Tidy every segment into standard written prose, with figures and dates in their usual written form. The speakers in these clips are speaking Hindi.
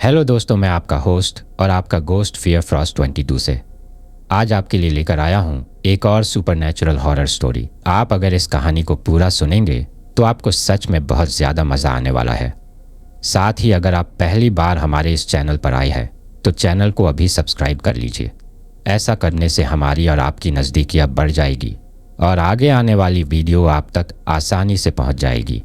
हेलो दोस्तों, मैं आपका होस्ट और आपका गोस्ट फियर फ्रॉस्ट 22 से आज आपके लिए लेकर आया हूँ एक और सुपरनैचुरल हॉरर स्टोरी। आप अगर इस कहानी को पूरा सुनेंगे तो आपको सच में बहुत ज़्यादा मज़ा आने वाला है। साथ ही अगर आप पहली बार हमारे इस चैनल पर आए हैं तो चैनल को अभी सब्सक्राइब कर लीजिए। ऐसा करने से हमारी और आपकी नज़दीकियाँ बढ़ जाएगी और आगे आने वाली वीडियो आप तक आसानी से पहुँच जाएगी।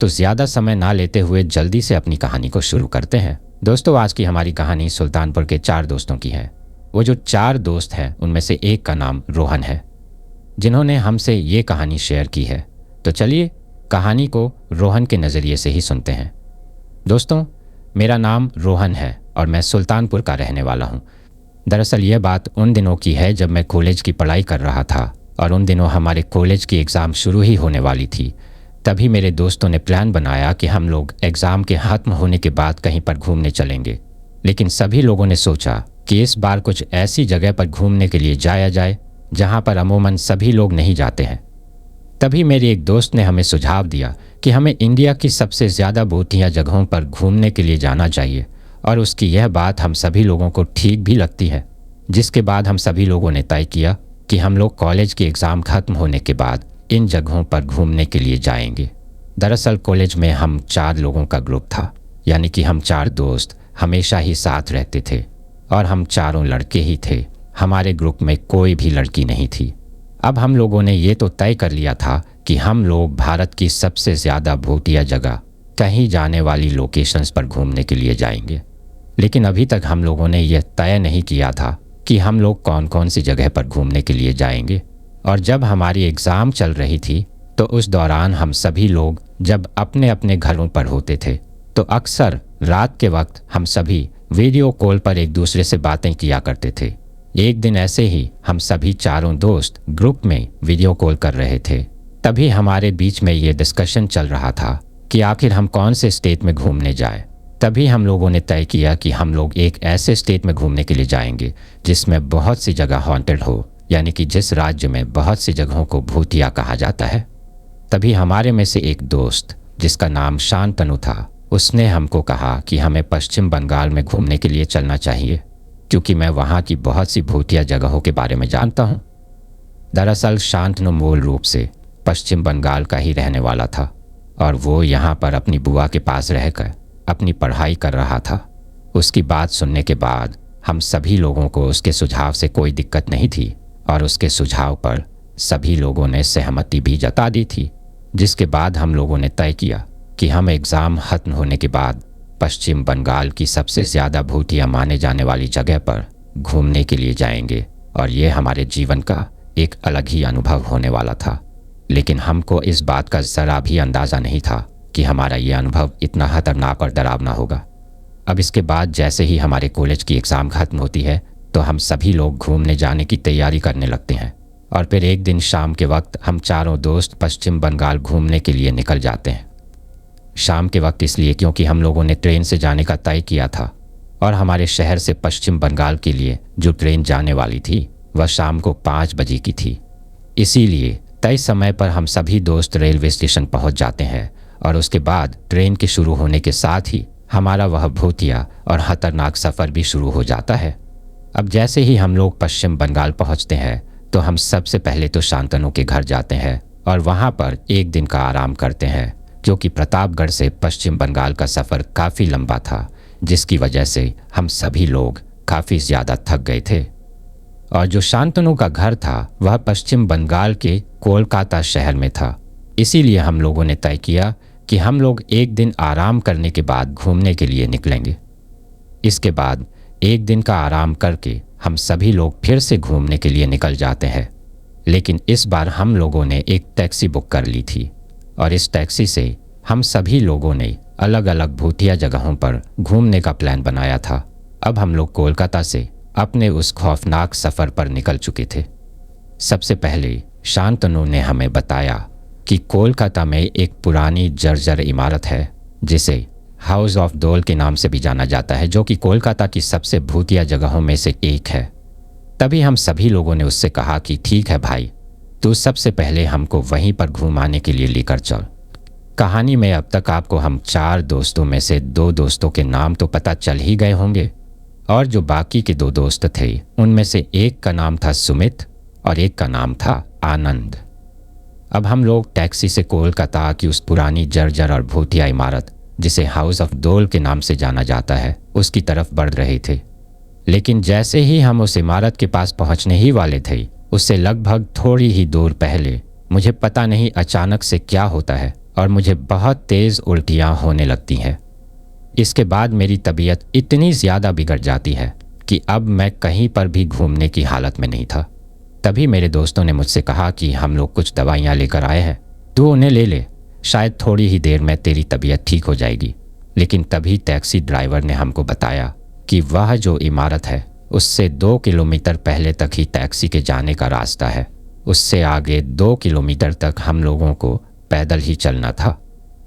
तो ज़्यादा समय ना लेते हुए जल्दी से अपनी कहानी को शुरू करते हैं। दोस्तों, आज की हमारी कहानी सुल्तानपुर के 4 दोस्तों की है। वो जो 4 दोस्त हैं उनमें से एक का नाम रोहन है, जिन्होंने हमसे ये कहानी शेयर की है। तो चलिए कहानी को रोहन के नज़रिए से ही सुनते हैं। दोस्तों, मेरा नाम रोहन है और मैं सुल्तानपुर का रहने वाला हूँ। दरअसल ये बात उन दिनों की है जब मैं कॉलेज की पढ़ाई कर रहा था और उन दिनों हमारे कॉलेज की एग्ज़ाम शुरू ही होने वाली थी। तभी मेरे दोस्तों ने प्लान बनाया कि हम लोग एग्ज़ाम के ख़त्म होने के बाद कहीं पर घूमने चलेंगे। लेकिन सभी लोगों ने सोचा कि इस बार कुछ ऐसी जगह पर घूमने के लिए जाया जाए जहां पर अमूमन सभी लोग नहीं जाते हैं। तभी मेरे एक दोस्त ने हमें सुझाव दिया कि हमें इंडिया की सबसे ज़्यादा भूतिया जगहों पर घूमने के लिए जाना चाहिए और उसकी यह बात हम सभी लोगों को ठीक भी लगती है। जिसके बाद हम सभी लोगों ने तय किया कि हम लोग कॉलेज के एग्ज़ाम ख़त्म होने के बाद इन जगहों पर घूमने के लिए जाएंगे। दरअसल कॉलेज में हम 4 लोगों का ग्रुप था, यानी कि हम 4 दोस्त हमेशा ही साथ रहते थे और हम चारों लड़के ही थे। हमारे ग्रुप में कोई भी लड़की नहीं थी। अब हम लोगों ने ये तो तय कर लिया था कि हम लोग भारत की सबसे ज़्यादा भूतिया जगह कहीं जाने वाली लोकेशंस पर घूमने के लिए जाएंगे। लेकिन अभी तक हम लोगों ने यह तय नहीं किया था कि हम लोग कौन कौन सी जगह पर घूमने के लिए जाएंगे। और जब हमारी एग्ज़ाम चल रही थी तो उस दौरान हम सभी लोग जब अपने अपने घरों पर होते थे तो अक्सर रात के वक्त हम सभी वीडियो कॉल पर एक दूसरे से बातें किया करते थे। एक दिन ऐसे ही हम सभी चारों दोस्त ग्रुप में वीडियो कॉल कर रहे थे। तभी हमारे बीच में ये डिस्कशन चल रहा था कि आखिर हम कौन से स्टेट में घूमने जाए। तभी हम लोगों ने तय किया कि हम लोग एक ऐसे स्टेट में घूमने के लिए जाएंगे जिसमें बहुत सी जगह हॉन्टेड हो, यानी कि जिस राज्य में बहुत सी जगहों को भूतिया कहा जाता है। तभी हमारे में से एक दोस्त जिसका नाम शांतनु था, उसने हमको कहा कि हमें पश्चिम बंगाल में घूमने के लिए चलना चाहिए क्योंकि मैं वहाँ की बहुत सी भूतिया जगहों के बारे में जानता हूँ। दरअसल शांतनु मूल रूप से पश्चिम बंगाल का ही रहने वाला था और वो यहाँ पर अपनी बुआ के पास रहकर अपनी पढ़ाई कर रहा था। उसकी बात सुनने के बाद हम सभी लोगों को उसके सुझाव से कोई दिक्कत नहीं थी और उसके सुझाव पर सभी लोगों ने सहमति भी जता दी थी। जिसके बाद हम लोगों ने तय किया कि हम एग्ज़ाम ख़त्म होने के बाद पश्चिम बंगाल की सबसे ज़्यादा भूतिया माने जाने वाली जगह पर घूमने के लिए जाएंगे और ये हमारे जीवन का एक अलग ही अनुभव होने वाला था। लेकिन हमको इस बात का ज़रा भी अंदाज़ा नहीं था कि हमारा ये अनुभव इतना खतरनाक और डरावना होगा। अब इसके बाद जैसे ही हमारे कॉलेज की एग्ज़ाम ख़त्म होती है तो हम सभी लोग घूमने जाने की तैयारी करने लगते हैं और फिर एक दिन शाम के वक्त हम चारों दोस्त पश्चिम बंगाल घूमने के लिए निकल जाते हैं। शाम के वक्त इसलिए क्योंकि हम लोगों ने ट्रेन से जाने का तय किया था और हमारे शहर से पश्चिम बंगाल के लिए जो ट्रेन जाने वाली थी वह शाम को 5 बजे की थी। इसीलिए तय समय पर हम सभी दोस्त रेलवे स्टेशन पहुंच जाते हैं और उसके बाद ट्रेन के शुरू होने के साथ ही हमारा वह भूतिया और खतरनाक सफ़र भी शुरू हो जाता है। अब जैसे ही हम लोग पश्चिम बंगाल पहुंचते हैं तो हम सबसे पहले तो शांतनु के घर जाते हैं और वहां पर एक दिन का आराम करते हैं क्योंकि प्रतापगढ़ से पश्चिम बंगाल का सफ़र काफ़ी लंबा था, जिसकी वजह से हम सभी लोग काफ़ी ज़्यादा थक गए थे। और जो शांतनु का घर था वह पश्चिम बंगाल के कोलकाता शहर में था। इसीलिए हम लोगों ने तय किया कि हम लोग एक दिन आराम करने के बाद घूमने के लिए निकलेंगे। इसके बाद एक दिन का आराम करके हम सभी लोग फिर से घूमने के लिए निकल जाते हैं। लेकिन इस बार हम लोगों ने एक टैक्सी बुक कर ली थी और इस टैक्सी से हम सभी लोगों ने अलग अलग भूतिया जगहों पर घूमने का प्लान बनाया था। अब हम लोग कोलकाता से अपने उस खौफनाक सफ़र पर निकल चुके थे। सबसे पहले शांतनु ने हमें बताया कि कोलकाता में एक पुरानी जर्जर इमारत है जिसे हाउस ऑफ डोल के नाम से भी जाना जाता है, जो कि कोलकाता की सबसे भूतिया जगहों में से एक है। तभी हम सभी लोगों ने उससे कहा कि ठीक है भाई, तू सबसे पहले हमको वहीं पर घुमाने के लिए लेकर चल। कहानी में अब तक आपको हम 4 दोस्तों में से 2 दोस्तों के नाम तो पता चल ही गए होंगे, और जो बाकी के 2 दोस्त थे उनमें से एक का नाम था सुमित और एक का नाम था आनंद। अब हम लोग टैक्सी से कोलकाता की उस पुरानी जर्जर और भूतिया इमारत जिसे हाउस ऑफ डोल के नाम से जाना जाता है उसकी तरफ बढ़ रहे थे। लेकिन जैसे ही हम उस इमारत के पास पहुंचने ही वाले थे, उससे लगभग थोड़ी ही दूर पहले मुझे पता नहीं अचानक से क्या होता है और मुझे बहुत तेज़ उल्टियाँ होने लगती हैं। इसके बाद मेरी तबीयत इतनी ज़्यादा बिगड़ जाती है कि अब मैं कहीं पर भी घूमने की हालत में नहीं था। तभी मेरे दोस्तों ने मुझसे कहा कि हम लोग कुछ दवाइयाँ लेकर आए हैं, तू उन्हें ले ले, शायद थोड़ी ही देर में तेरी तबीयत ठीक हो जाएगी। लेकिन तभी टैक्सी ड्राइवर ने हमको बताया कि वह जो इमारत है उससे 2 किलोमीटर पहले तक ही टैक्सी के जाने का रास्ता है। उससे आगे 2 किलोमीटर तक हम लोगों को पैदल ही चलना था।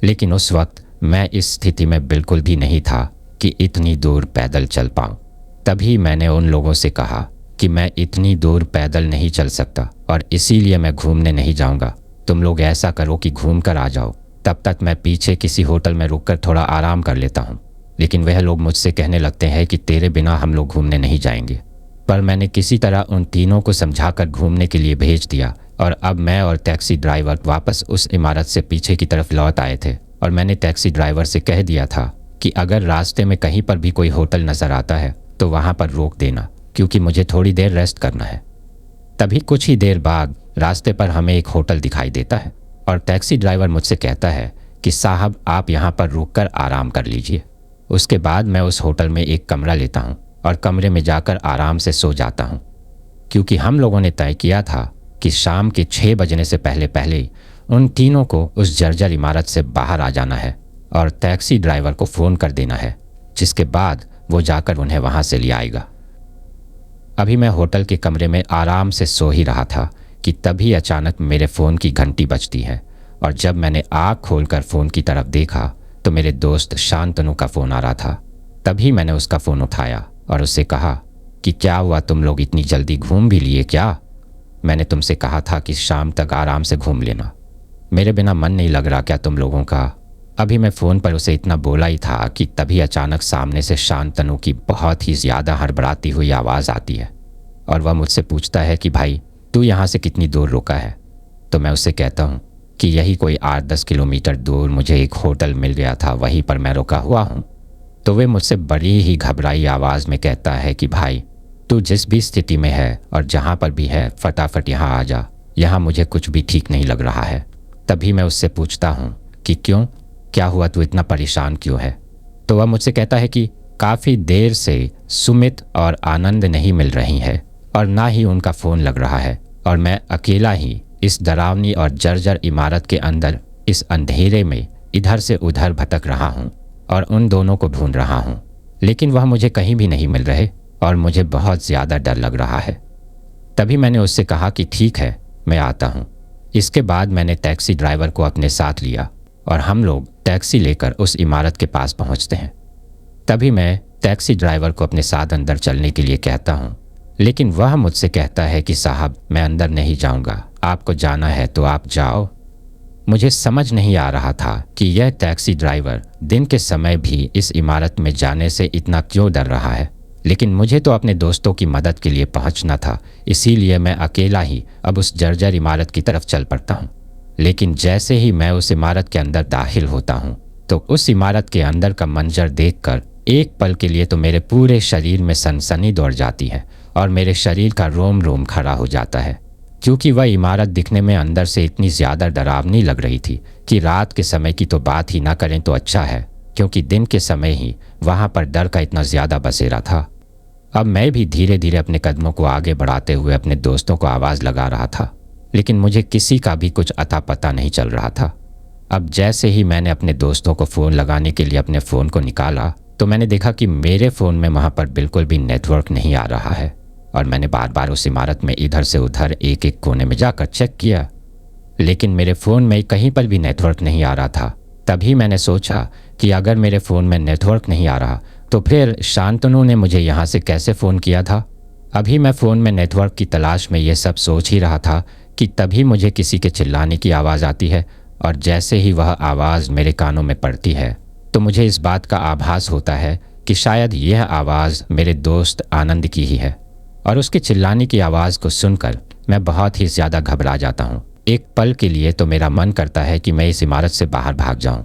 लेकिन उस वक्त मैं इस स्थिति में बिल्कुल भी नहीं था कि इतनी दूर पैदल चल पाऊँ। तभी मैंने उन लोगों से कहा कि मैं इतनी दूर पैदल नहीं चल सकता और इसीलिए मैं घूमने नहीं जाऊंगा। तुम लोग ऐसा करो कि घूम कर आ जाओ, तब तक मैं पीछे किसी होटल में रुककर थोड़ा आराम कर लेता हूँ। लेकिन वह लोग मुझसे कहने लगते हैं कि तेरे बिना हम लोग घूमने नहीं जाएंगे। पर मैंने किसी तरह उन तीनों को समझाकर घूमने के लिए भेज दिया और अब मैं और टैक्सी ड्राइवर वापस उस इमारत से पीछे की तरफ लौट आए थे। और मैंने टैक्सी ड्राइवर से कह दिया था कि अगर रास्ते में कहीं पर भी कोई होटल नज़र आता है तो वहाँ पर रोक देना, क्योंकि मुझे थोड़ी देर रेस्ट करना है। तभी कुछ ही देर बाद रास्ते पर हमें एक होटल दिखाई देता है और टैक्सी ड्राइवर मुझसे कहता है कि साहब आप यहाँ पर रुककर आराम कर लीजिए। उसके बाद मैं उस होटल में एक कमरा लेता हूँ और कमरे में जाकर आराम से सो जाता हूँ, क्योंकि हम लोगों ने तय किया था कि शाम के 6 बजने से पहले पहले उन तीनों को उस जर्जर इमारत से बाहर आ जाना है और टैक्सी ड्राइवर को फ़ोन कर देना है, जिसके बाद वो जाकर उन्हें वहाँ से ले आएगा। अभी मैं होटल के कमरे में आराम से सो ही रहा था कि तभी अचानक मेरे फ़ोन की घंटी बजती है और जब मैंने आँख खोलकर फ़ोन की तरफ देखा तो मेरे दोस्त शांतनु का फ़ोन आ रहा था। तभी मैंने उसका फ़ोन उठाया और उससे कहा कि क्या हुआ, तुम लोग इतनी जल्दी घूम भी लिए क्या? मैंने तुमसे कहा था कि शाम तक आराम से घूम लेना। मेरे बिना मन नहीं लग रहा क्या तुम लोगों का? अभी मैं फ़ोन पर उसे इतना बोला ही था कि तभी अचानक सामने से शांतनु की बहुत ही ज़्यादा हड़बड़ाती हुई आवाज़ आती है और वह मुझसे पूछता है कि भाई तू यहाँ से कितनी दूर रुका है? तो मैं उससे कहता हूँ कि यही कोई 8-10 किलोमीटर दूर मुझे एक होटल मिल गया था, वहीं पर मैं रुका हुआ हूँ। तो वे मुझसे बड़ी ही घबराई आवाज़ में कहता है कि भाई तू जिस भी स्थिति में है और जहाँ पर भी है फटाफट यहाँ आ जा, यहाँ मुझे कुछ भी ठीक नहीं लग रहा है। तभी मैं उससे पूछता हूँ कि क्यों, क्या हुआ, तू इतना परेशान क्यों है? तो वह मुझसे कहता है कि काफ़ी देर से सुमित और आनंद नहीं मिल रही हैं और ना ही उनका फ़ोन लग रहा है और मैं अकेला ही इस डरावनी और जर्जर इमारत के अंदर इस अंधेरे में इधर से उधर भटक रहा हूँ और उन दोनों को ढूंढ रहा हूँ, लेकिन वह मुझे कहीं भी नहीं मिल रहे और मुझे बहुत ज़्यादा डर लग रहा है। तभी मैंने उससे कहा कि ठीक है, मैं आता हूँ। इसके बाद मैंने टैक्सी ड्राइवर को अपने साथ लिया और हम लोग टैक्सी लेकर उस इमारत के पास पहुँचते हैं। तभी मैं टैक्सी ड्राइवर को अपने साथ अंदर चलने के लिए कहता हूँ, लेकिन वह मुझसे कहता है कि साहब मैं अंदर नहीं जाऊँगा, आपको जाना है तो आप जाओ। मुझे समझ नहीं आ रहा था कि यह टैक्सी ड्राइवर दिन के समय भी इस इमारत में जाने से इतना क्यों डर रहा है, लेकिन मुझे तो अपने दोस्तों की मदद के लिए पहुंचना था, इसीलिए मैं अकेला ही अब उस जर्जर इमारत की तरफ चल पड़ता हूं। लेकिन जैसे ही मैं उस इमारत के अंदर दाखिल होता हूं तो उस इमारत के अंदर का मंजर देखकर एक पल के लिए तो मेरे पूरे शरीर में सनसनी दौड़ जाती है और मेरे शरीर का रोम रोम खड़ा हो जाता है, क्योंकि वह इमारत दिखने में अंदर से इतनी ज़्यादा डरावनी लग रही थी कि रात के समय की तो बात ही ना करें तो अच्छा है, क्योंकि दिन के समय ही वहाँ पर डर का इतना ज़्यादा बसेरा था। अब मैं भी धीरे धीरे अपने कदमों को आगे बढ़ाते हुए अपने दोस्तों को आवाज़ लगा रहा था, लेकिन मुझे किसी का भी कुछ अता पता नहीं चल रहा था। अब जैसे ही मैंने अपने दोस्तों को फ़ोन लगाने के लिए अपने फ़ोन को निकाला तो मैंने देखा कि मेरे फ़ोन में वहाँ पर बिल्कुल भी नेटवर्क नहीं आ रहा है और मैंने बार बार उस इमारत में इधर से उधर एक एक कोने में जाकर चेक किया, लेकिन मेरे फ़ोन में कहीं पर भी नेटवर्क नहीं आ रहा था। तभी मैंने सोचा कि अगर मेरे फ़ोन में नेटवर्क नहीं आ रहा तो फिर शांतनु ने मुझे यहाँ से कैसे फ़ोन किया था। अभी मैं फ़ोन में नेटवर्क की तलाश में ये सब सोच ही रहा था कि तभी मुझे किसी के चिल्लाने की आवाज़ आती है और जैसे ही वह आवाज़ मेरे कानों में पड़ती है तो मुझे इस बात का आभास होता है कि शायद यह आवाज़ मेरे दोस्त आनंद की ही है। और उसके चिल्लाने की आवाज़ को सुनकर मैं बहुत ही ज़्यादा घबरा जाता हूँ। एक पल के लिए तो मेरा मन करता है कि मैं इस इमारत से बाहर भाग जाऊँ,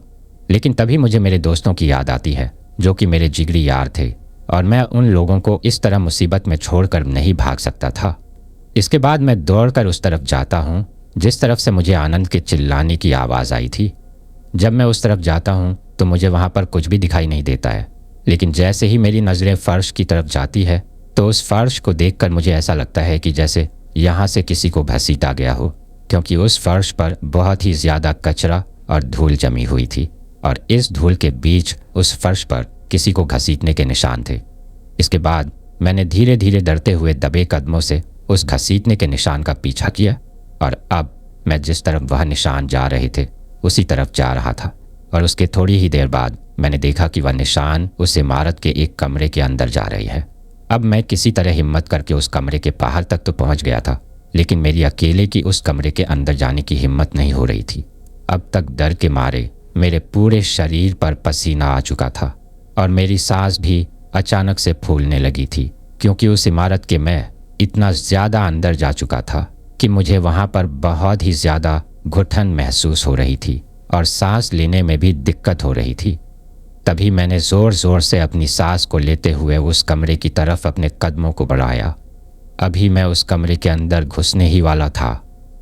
लेकिन तभी मुझे मेरे दोस्तों की याद आती है जो कि मेरे जिगरी यार थे, और मैं उन लोगों को इस तरह मुसीबत में छोड़कर नहीं भाग सकता था। इसके बाद मैं दौड़कर उस तरफ जाता हूँ जिस तरफ से मुझे आनंद के चिल्लाने की आवाज़ आई थी। जब मैं उस तरफ जाता हूँ तो मुझे वहाँ पर कुछ भी दिखाई नहीं देता है, लेकिन जैसे ही मेरी नज़रें फर्श की तरफ जाती है तो उस फर्श को देखकर मुझे ऐसा लगता है कि जैसे यहाँ से किसी को घसीटा गया हो, क्योंकि उस फर्श पर बहुत ही ज़्यादा कचरा और धूल जमी हुई थी और इस धूल के बीच उस फर्श पर किसी को घसीटने के निशान थे। इसके बाद मैंने धीरे धीरे डरते हुए दबे कदमों से उस घसीटने के निशान का पीछा किया, और अब मैं जिस तरफ वह निशान जा रहे थे उसी तरफ जा रहा था। और उसके थोड़ी ही देर बाद मैंने देखा कि वह निशान उस इमारत के एक कमरे के अंदर जा रही है। अब मैं किसी तरह हिम्मत करके उस कमरे के बाहर तक तो पहुंच गया था, लेकिन मेरी अकेले की उस कमरे के अंदर जाने की हिम्मत नहीं हो रही थी। अब तक डर के मारे मेरे पूरे शरीर पर पसीना आ चुका था और मेरी सांस भी अचानक से फूलने लगी थी, क्योंकि उस इमारत के मैं इतना ज़्यादा अंदर जा चुका था कि मुझे वहाँ पर बहुत ही ज़्यादा घुटन महसूस हो रही थी और सांस लेने में भी दिक्कत हो रही थी। तभी मैंने ज़ोर ज़ोर से अपनी सांस को लेते हुए उस कमरे की तरफ अपने कदमों को बढ़ाया। अभी मैं उस कमरे के अंदर घुसने ही वाला था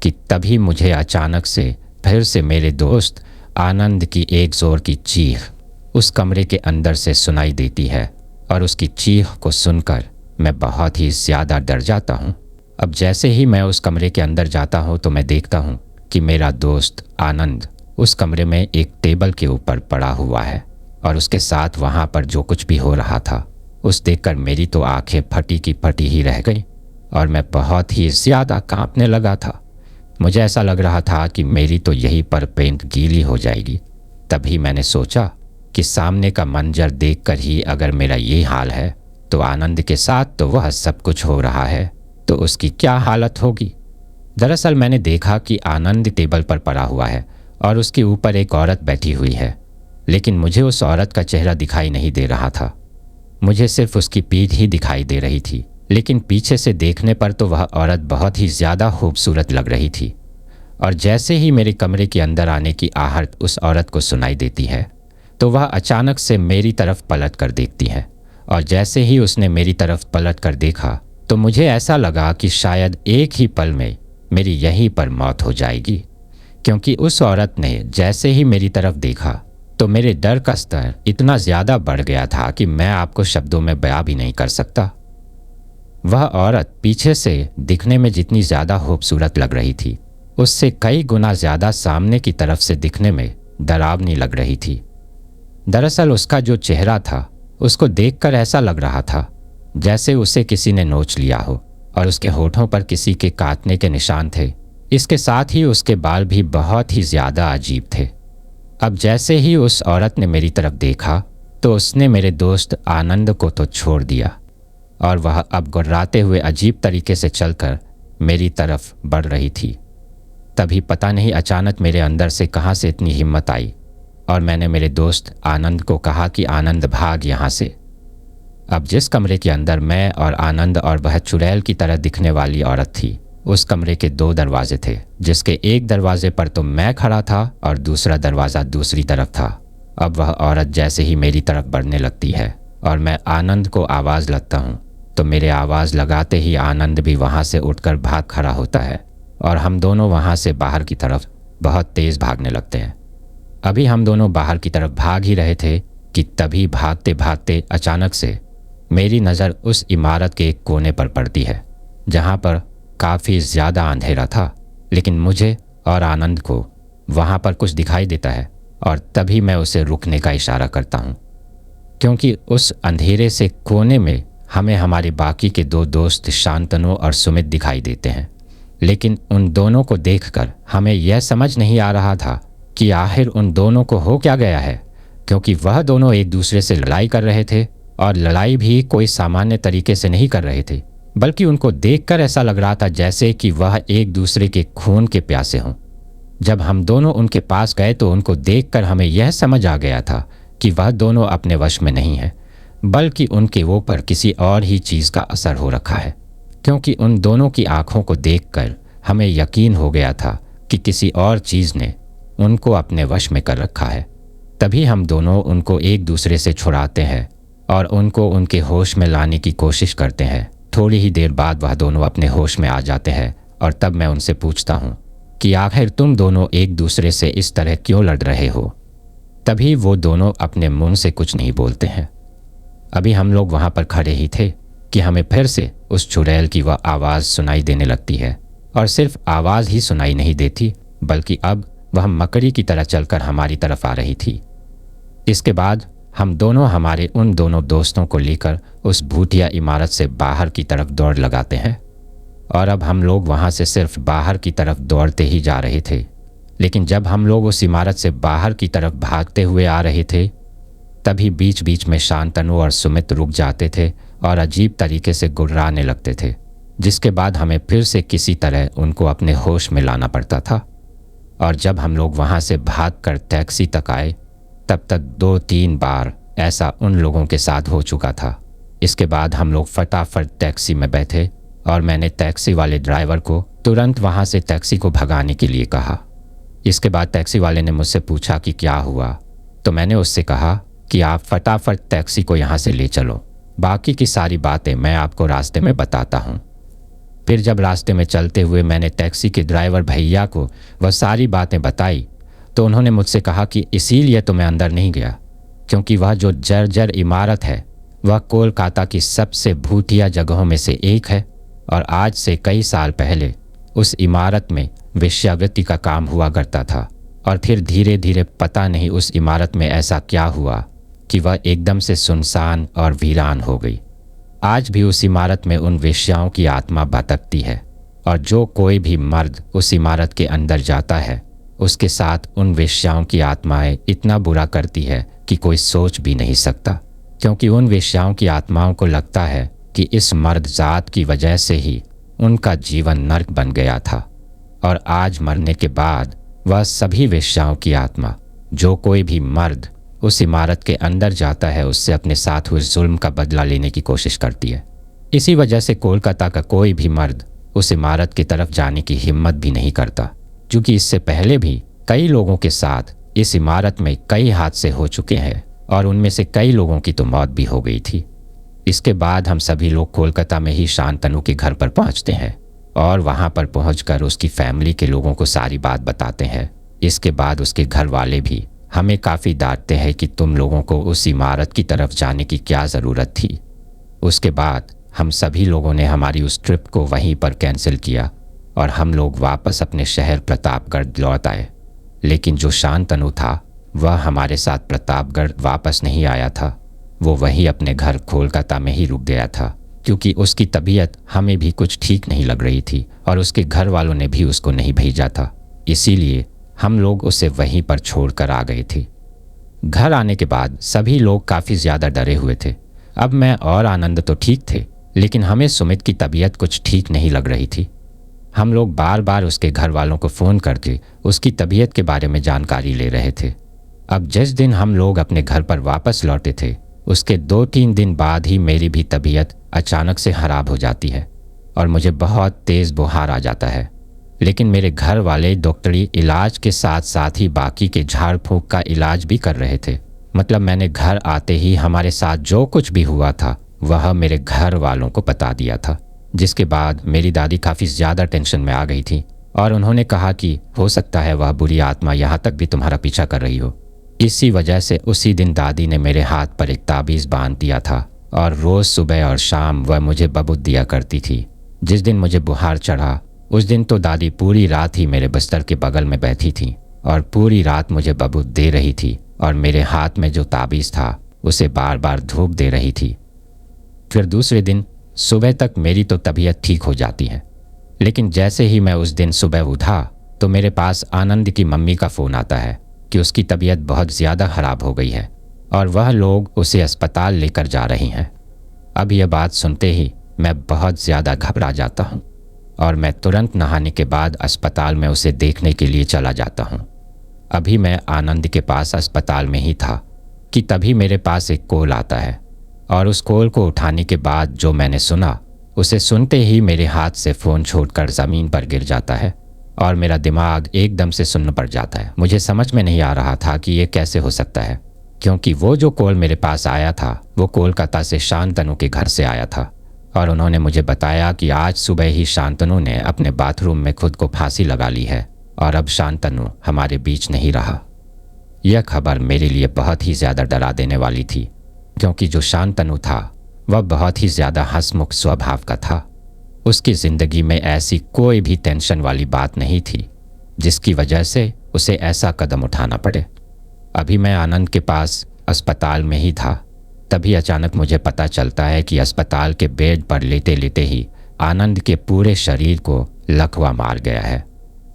कि तभी मुझे अचानक से फिर से मेरे दोस्त आनंद की एक ज़ोर की चीख उस कमरे के अंदर से सुनाई देती है, और उसकी चीख को सुनकर मैं बहुत ही ज़्यादा डर जाता हूँ। अब जैसे ही मैं उस कमरे के अंदर जाता हूँ तो मैं देखता हूँ कि मेरा दोस्त आनंद उस कमरे में एक टेबल के ऊपर पड़ा हुआ है, और उसके साथ वहाँ पर जो कुछ भी हो रहा था उस देखकर मेरी तो आंखें फटी की फटी ही रह गई और मैं बहुत ही ज़्यादा कांपने लगा था। मुझे ऐसा लग रहा था कि मेरी तो यहीं पर पेंट गीली हो जाएगी। तभी मैंने सोचा कि सामने का मंजर देखकर ही अगर मेरा ये हाल है तो आनंद के साथ तो वह सब कुछ हो रहा है, तो उसकी क्या हालत होगी। दरअसल मैंने देखा कि आनंद टेबल पर पड़ा हुआ है और उसके ऊपर एक औरत बैठी हुई है, लेकिन मुझे उस औरत का चेहरा दिखाई नहीं दे रहा था। मुझे सिर्फ उसकी पीठ ही दिखाई दे रही थी, लेकिन पीछे से देखने पर तो वह औरत बहुत ही ज़्यादा खूबसूरत लग रही थी। और जैसे ही मेरे कमरे के अंदर आने की आहट उस औरत को सुनाई देती है तो वह अचानक से मेरी तरफ पलट कर देखती है, और जैसे ही उसने मेरी तरफ पलट कर देखा तो मुझे ऐसा लगा कि शायद एक ही पल में मेरी यहीं पर मौत हो जाएगी, क्योंकि उस औरत ने जैसे ही मेरी तरफ देखा तो मेरे डर का स्तर इतना ज़्यादा बढ़ गया था कि मैं आपको शब्दों में बयां भी नहीं कर सकता। वह औरत पीछे से दिखने में जितनी ज़्यादा खूबसूरत लग रही थी उससे कई गुना ज़्यादा सामने की तरफ से दिखने में डरावनी लग रही थी। दरअसल उसका जो चेहरा था उसको देखकर ऐसा लग रहा था जैसे उसे किसी ने नोच लिया हो, और उसके होठों पर किसी के काटने के निशान थे। इसके साथ ही उसके बाल भी बहुत ही ज़्यादा अजीब थे। अब जैसे ही उस औरत ने मेरी तरफ देखा तो उसने मेरे दोस्त आनंद को तो छोड़ दिया, और वह अब गुर्राते हुए अजीब तरीके से चलकर मेरी तरफ बढ़ रही थी। तभी पता नहीं अचानक मेरे अंदर से कहाँ से इतनी हिम्मत आई और मैंने मेरे दोस्त आनंद को कहा कि आनंद भाग यहाँ से। अब जिस कमरे के अंदर मैं और आनंद और वह चुड़ैल की तरह दिखने वाली औरत थी, उस कमरे के 2 दरवाजे थे, जिसके एक दरवाजे पर तो मैं खड़ा था और दूसरा दरवाज़ा दूसरी तरफ था। अब वह औरत जैसे ही मेरी तरफ बढ़ने लगती है और मैं आनंद को आवाज़ लगता हूँ तो मेरे आवाज़ लगाते ही आनंद भी वहाँ से उठकर भाग खड़ा होता है और हम दोनों वहाँ से बाहर की तरफ बहुत तेज़ भागने लगते हैं। अभी हम दोनों बाहर की तरफ भाग ही रहे थे कि तभी भागते भागते अचानक से मेरी नज़र उस इमारत के एक कोने पर पड़ती है जहाँ पर काफ़ी ज़्यादा अंधेरा था, लेकिन मुझे और आनंद को वहाँ पर कुछ दिखाई देता है और तभी मैं उसे रुकने का इशारा करता हूँ, क्योंकि उस अंधेरे से कोने में हमें हमारे बाकी के 2 दोस्त शांतनु और सुमित दिखाई देते हैं। लेकिन उन दोनों को देखकर हमें यह समझ नहीं आ रहा था कि आखिर उन दोनों को हो क्या गया है, क्योंकि वह दोनों एक दूसरे से लड़ाई कर रहे थे और लड़ाई भी कोई सामान्य तरीके से नहीं कर रहे थे, बल्कि उनको देखकर ऐसा लग रहा था जैसे कि वह एक दूसरे के खून के प्यासे हों। जब हम दोनों उनके पास गए तो उनको देखकर हमें यह समझ आ गया था कि वह दोनों अपने वश में नहीं है, बल्कि उनके वो पर किसी और ही चीज़ का असर हो रखा है, क्योंकि उन दोनों की आंखों को देखकर हमें यकीन हो गया था कि किसी और चीज़ ने उनको अपने वश में कर रखा है। तभी हम दोनों उनको एक दूसरे से छुड़ाते हैं और उनको उनके होश में लाने की कोशिश करते हैं। थोड़ी ही देर बाद वह दोनों अपने होश में आ जाते हैं और तब मैं उनसे पूछता हूँ कि आखिर तुम दोनों एक दूसरे से इस तरह क्यों लड़ रहे हो। तभी वो दोनों अपने मुंह से कुछ नहीं बोलते हैं। अभी हम लोग वहाँ पर खड़े ही थे कि हमें फिर से उस चुड़ैल की वह आवाज़ सुनाई देने लगती है, और सिर्फ आवाज़ ही सुनाई नहीं देती, बल्कि अब वह मकड़ी की तरह चलकर हमारी तरफ आ रही थी। इसके बाद हम दोनों हमारे उन दोनों दोस्तों को लेकर उस भूतिया इमारत से बाहर की तरफ दौड़ लगाते हैं, और अब हम लोग वहाँ से सिर्फ बाहर की तरफ दौड़ते ही जा रहे थे। लेकिन जब हम लोग उस इमारत से बाहर की तरफ भागते हुए आ रहे थे, तभी बीच बीच में शांतनु और सुमित रुक जाते थे और अजीब तरीके से गुर्राने लगते थे, जिसके बाद हमें फिर से किसी तरह उनको अपने होश में लाना पड़ता था। और जब हम लोग वहाँ से भागकर टैक्सी तक आए, तब तक 2-3 बार ऐसा उन लोगों के साथ हो चुका था। इसके बाद हम लोग फटाफट टैक्सी में बैठे और मैंने टैक्सी वाले ड्राइवर को तुरंत वहाँ से टैक्सी को भगाने के लिए कहा। इसके बाद टैक्सी वाले ने मुझसे पूछा कि क्या हुआ, तो मैंने उससे कहा कि आप फटाफट टैक्सी को यहाँ से ले चलो, बाकी की सारी बातें मैं आपको रास्ते में बताता हूँ। फिर जब रास्ते में चलते हुए मैंने टैक्सी के ड्राइवर भैया को वह सारी बातें बताई, तो उन्होंने मुझसे कहा कि इसीलिए तो मैं अंदर नहीं गया, क्योंकि वह जो जर्जर इमारत है वह कोलकाता की सबसे भूतिया जगहों में से एक है, और आज से कई साल पहले उस इमारत में वेश्यावृत्ति का काम हुआ करता था। और फिर धीरे धीरे पता नहीं उस इमारत में ऐसा क्या हुआ कि वह एकदम से सुनसान और वीरान हो गई। आज भी उस इमारत में उन वेश्याओं की आत्मा भटकती है, और जो कोई भी मर्द उस इमारत के अंदर जाता है उसके साथ उन वेश्याओं की आत्माएं इतना बुरा करती है कि कोई सोच भी नहीं सकता, क्योंकि उन वेश्याओं की आत्माओं को लगता है कि इस मर्द जात की वजह से ही उनका जीवन नर्क बन गया था। और आज मरने के बाद वह सभी वेश्याओं की आत्मा, जो कोई भी मर्द उस इमारत के अंदर जाता है, उससे अपने साथ हुए जुल्म का बदला लेने की कोशिश करती है। इसी वजह से कोलकाता का कोई भी मर्द उस इमारत की तरफ जाने की हिम्मत भी नहीं करता, क्योंकि इससे पहले भी कई लोगों के साथ इस इमारत में कई हादसे हो चुके हैं, और उनमें से कई लोगों की तो मौत भी हो गई थी। इसके बाद हम सभी लोग कोलकाता में ही शांतनु के घर पर पहुंचते हैं, और वहां पर पहुंचकर उसकी फैमिली के लोगों को सारी बात बताते हैं। इसके बाद उसके घर वाले भी हमें काफ़ी डांटते हैं कि तुम लोगों को उस इमारत की तरफ जाने की क्या ज़रूरत थी। उसके बाद हम सभी लोगों ने हमारी उस ट्रिप को वहीं पर कैंसिल किया, और हम लोग वापस अपने शहर प्रतापगढ़ लौट आए। लेकिन जो शांतनु था वह हमारे साथ प्रतापगढ़ वापस नहीं आया था, वो वहीं अपने घर कोलकाता में ही रुक गया था, क्योंकि उसकी तबीयत हमें भी कुछ ठीक नहीं लग रही थी, और उसके घर वालों ने भी उसको नहीं भेजा था। इसीलिए हम लोग उसे वहीं पर छोड़कर आ गए थे। घर आने के बाद सभी लोग काफ़ी ज़्यादा डरे हुए थे। अब मैं और आनंद तो ठीक थे, लेकिन हमें सुमित की तबीयत कुछ ठीक नहीं लग रही थी। हम लोग बार बार उसके घर वालों को फ़ोन करके उसकी तबीयत के बारे में जानकारी ले रहे थे। अब जिस दिन हम लोग अपने घर पर वापस लौटे थे, उसके 2-3 दिन बाद ही मेरी भी तबीयत अचानक से ख़राब हो जाती है, और मुझे बहुत तेज़ बुखार आ जाता है। लेकिन मेरे घर वाले डॉक्टरी इलाज के साथ साथ ही बाकी के झाड़ फूंक का इलाज भी कर रहे थे। मतलब मैंने घर आते ही हमारे साथ जो कुछ भी हुआ था वह मेरे घर वालों को बता दिया था, जिसके बाद मेरी दादी काफ़ी ज़्यादा टेंशन में आ गई थी, और उन्होंने कहा कि हो सकता है वह बुरी आत्मा यहाँ तक भी तुम्हारा पीछा कर रही हो। इसी वजह से उसी दिन दादी ने मेरे हाथ पर एक ताबीज़ बांध दिया था, और रोज़ सुबह और शाम वह मुझे बबूत दिया करती थी। जिस दिन मुझे बुखार चढ़ा उस दिन तो दादी पूरी रात ही मेरे बिस्तर के बगल में बैठी थी, और पूरी रात मुझे बबूत दे रही थी, और मेरे हाथ में जो ताबीज़ था उसे बार बार धूप दे रही थी। फिर दूसरे दिन सुबह तक मेरी तो तबीयत ठीक हो जाती है, लेकिन जैसे ही मैं उस दिन सुबह उठा तो मेरे पास आनंद की मम्मी का फ़ोन आता है कि उसकी तबीयत बहुत ज़्यादा ख़राब हो गई है, और वह लोग उसे अस्पताल लेकर जा रही हैं। अब यह बात सुनते ही मैं बहुत ज़्यादा घबरा जाता हूँ। और मैं तुरंत नहाने के बाद अस्पताल में उसे देखने के लिए चला जाता हूँ। अभी मैं आनंद के पास अस्पताल में ही था कि तभी मेरे पास एक कॉल आता है और उस कॉल को उठाने के बाद जो मैंने सुना, उसे सुनते ही मेरे हाथ से फ़ोन छूटकर ज़मीन पर गिर जाता है और मेरा दिमाग एकदम से सुन्न पड़ जाता है। मुझे समझ में नहीं आ रहा था कि ये कैसे हो सकता है, क्योंकि वो जो कॉल मेरे पास आया था वो कोलकाता से शांतनु के घर से आया था और उन्होंने मुझे बताया कि आज सुबह ही शांतनु ने अपने बाथरूम में खुद को फांसी लगा ली है और अब शांतनु हमारे बीच नहीं रहा। यह खबर मेरे लिए बहुत ही ज़्यादा डरा देने वाली थी, क्योंकि जो शांतनु था वह बहुत ही ज़्यादा हंसमुख स्वभाव का था। उसकी ज़िंदगी में ऐसी कोई भी टेंशन वाली बात नहीं थी जिसकी वजह से उसे ऐसा कदम उठाना पड़े। अभी मैं आनंद के पास अस्पताल में ही था, तभी अचानक मुझे पता चलता है कि अस्पताल के बेड पर लेटे लेटे ही आनंद के पूरे शरीर को लकवा मार गया है।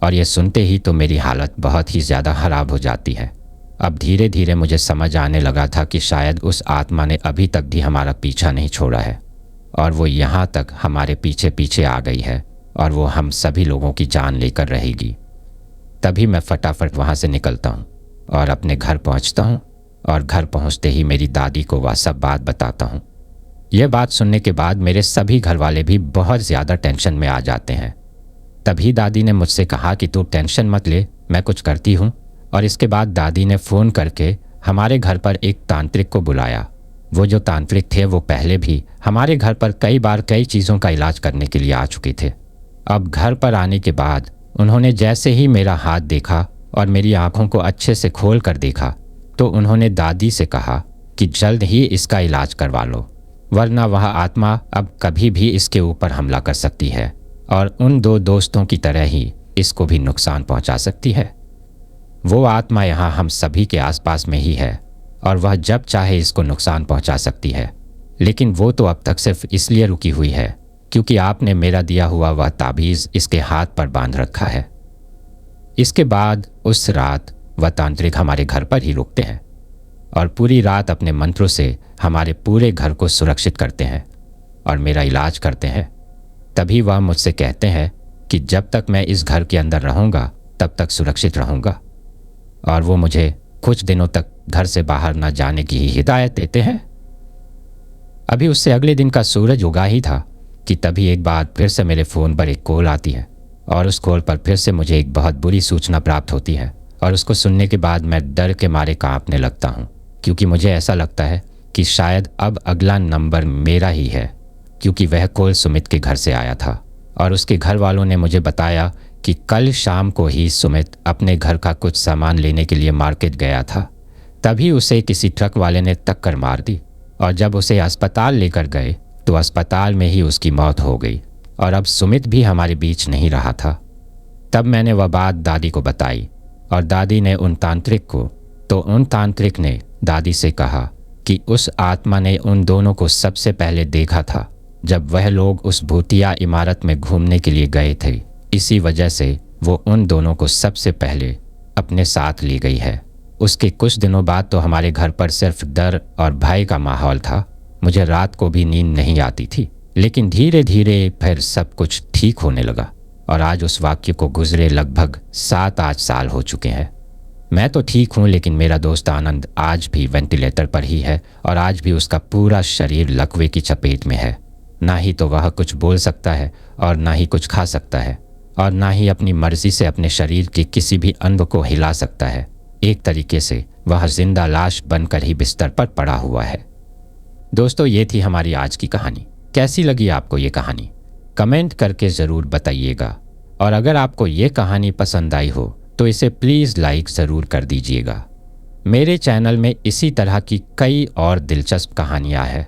और यह सुनते ही तो मेरी हालत बहुत ही ज़्यादा ख़राब हो जाती है। अब धीरे धीरे मुझे समझ आने लगा था कि शायद उस आत्मा ने अभी तक भी हमारा पीछा नहीं छोड़ा है और वो यहाँ तक हमारे पीछे पीछे आ गई है और वो हम सभी लोगों की जान लेकर रहेगी। तभी मैं फटाफट वहाँ से निकलता हूँ और अपने घर पहुँचता हूँ और घर पहुँचते ही मेरी दादी को वह सब बात बताता हूँ। यह बात सुनने के बाद मेरे सभी घर वाले भी बहुत ज़्यादा टेंशन में आ जाते हैं। तभी दादी ने मुझसे कहा कि तू टेंशन मत ले, मैं कुछ करती हूँ। और इसके बाद दादी ने फ़ोन करके हमारे घर पर एक तांत्रिक को बुलाया। वो जो तांत्रिक थे वो पहले भी हमारे घर पर कई बार कई चीज़ों का इलाज करने के लिए आ चुके थे। अब घर पर आने के बाद उन्होंने जैसे ही मेरा हाथ देखा और मेरी आंखों को अच्छे से खोल कर देखा तो उन्होंने दादी से कहा कि जल्द ही इसका इलाज करवा लो, वरना वह आत्मा अब कभी भी इसके ऊपर हमला कर सकती है और उन दो दोस्तों की तरह ही इसको भी नुकसान पहुंचा सकती है। वो आत्मा यहाँ हम सभी के आसपास में ही है और वह जब चाहे इसको नुकसान पहुंचा सकती है, लेकिन वो तो अब तक सिर्फ इसलिए रुकी हुई है क्योंकि आपने मेरा दिया हुआ वह ताबीज़ इसके हाथ पर बांध रखा है। इसके बाद उस रात वह तांत्रिक हमारे घर पर ही रुकते हैं और पूरी रात अपने मंत्रों से हमारे पूरे घर को सुरक्षित करते हैं और मेरा इलाज करते हैं। तभी वह मुझसे कहते हैं कि जब तक मैं इस घर के अंदर रहूँगा तब तक सुरक्षित रहूँगा और वो मुझे कुछ दिनों तक घर से बाहर न जाने की ही हिदायत देते हैं। अभी उससे अगले दिन का सूरज उगा ही था कि तभी एक बार फिर से मेरे फ़ोन पर एक कॉल आती है और उस कॉल पर फिर से मुझे एक बहुत बुरी सूचना प्राप्त होती है और उसको सुनने के बाद मैं डर के मारे कांपने लगता हूँ, क्योंकि मुझे ऐसा लगता है कि शायद अब अगला नंबर मेरा ही है, क्योंकि वह कॉल सुमित के घर से आया था और उसके घर वालों ने मुझे बताया कि कल शाम को ही सुमित अपने घर का कुछ सामान लेने के लिए मार्केट गया था। तभी उसे किसी ट्रक वाले ने टक्कर मार दी और जब उसे अस्पताल लेकर गए तो अस्पताल में ही उसकी मौत हो गई और अब सुमित भी हमारे बीच नहीं रहा था। तब मैंने वह बात दादी को बताई और दादी ने उन तांत्रिक ने दादी से कहा कि उस आत्मा ने उन दोनों को सबसे पहले देखा था जब वह लोग उस भूतिया इमारत में घूमने के लिए गए थे। इसी वजह से वो उन दोनों को सबसे पहले अपने साथ ले गई है। उसके कुछ दिनों बाद तो हमारे घर पर सिर्फ डर और भय का माहौल था। मुझे रात को भी नींद नहीं आती थी, लेकिन धीरे धीरे फिर सब कुछ ठीक होने लगा और आज उस वाक्य को गुजरे लगभग 7-8 साल हो चुके हैं। मैं तो ठीक हूँ, लेकिन मेरा दोस्त आनंद आज भी वेंटिलेटर पर ही है और आज भी उसका पूरा शरीर लकवे की चपेट में है। ना ही तो वह कुछ बोल सकता है और ना ही कुछ खा सकता है और ना ही अपनी मर्जी से अपने शरीर के किसी भी अंग को हिला सकता है। एक तरीके से वह जिंदा लाश बनकर ही बिस्तर पर पड़ा हुआ है। दोस्तों, ये थी हमारी आज की कहानी। कैसी लगी आपको ये कहानी? कमेंट करके ज़रूर बताइएगा और अगर आपको ये कहानी पसंद आई हो तो इसे प्लीज़ लाइक ज़रूर कर दीजिएगा। मेरे चैनल में इसी तरह की कई और दिलचस्प कहानियाँ हैं,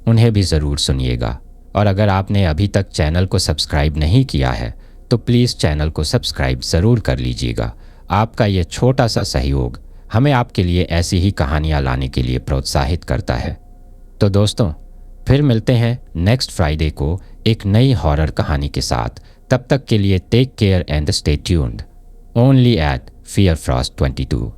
उन्हें भी ज़रूर सुनिएगा। और अगर आपने अभी तक चैनल को सब्सक्राइब नहीं किया है तो प्लीज़ चैनल को सब्सक्राइब ज़रूर कर लीजिएगा। आपका ये छोटा सा सहयोग हमें आपके लिए ऐसी ही कहानियाँ लाने के लिए प्रोत्साहित करता है। तो दोस्तों, फिर मिलते हैं नेक्स्ट फ्राइडे को एक नई हॉरर कहानी के साथ। तब तक के लिए take care and stay tuned only at fear frost 22।